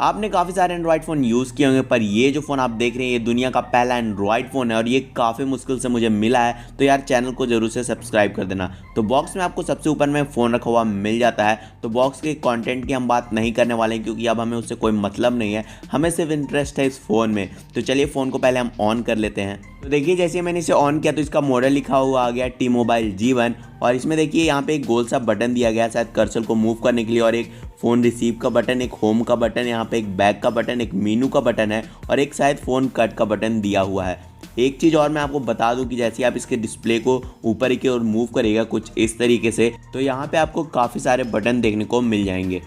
आपने काफ़ी सारे एंड्रॉयड फ़ोन यूज़ किए होंगे, पर ये जो फ़ोन आप देख रहे हैं ये दुनिया का पहला एंड्रॉयड फ़ोन है और ये काफ़ी मुश्किल से मुझे मिला है। तो यार चैनल को ज़रूर से सब्सक्राइब कर देना। तो बॉक्स में आपको सबसे ऊपर में फ़ोन रखा हुआ मिल जाता है। तो बॉक्स के कंटेंट की हम बात नहीं करने वाले हैं क्योंकि अब हमें उससे कोई मतलब नहीं है, हमें सिर्फ इंटरेस्ट है इस फ़ोन में। तो चलिए फ़ोन को पहले हम ऑन कर लेते हैं। तो देखिए जैसे मैंने इसे ऑन किया तो इसका मॉडल लिखा हुआ आ गया T-Mobile G1 और इसमें देखिए यहाँ पे एक गोल सा बटन दिया गया है शायद कर्सर को मूव करने के लिए, और एक फ़ोन रिसीव का बटन, एक होम का बटन, यहाँ पे एक बैक का बटन, एक मेनू का बटन है और एक शायद फ़ोन कट का बटन दिया हुआ है। एक चीज़ और मैं आपको बता दूं कि जैसे आप इसके डिस्प्ले को ऊपर की ओर मूव करेगा कुछ इस तरीके से, तो यहाँ पे आपको काफ़ी सारे बटन देखने को मिल जाएंगे।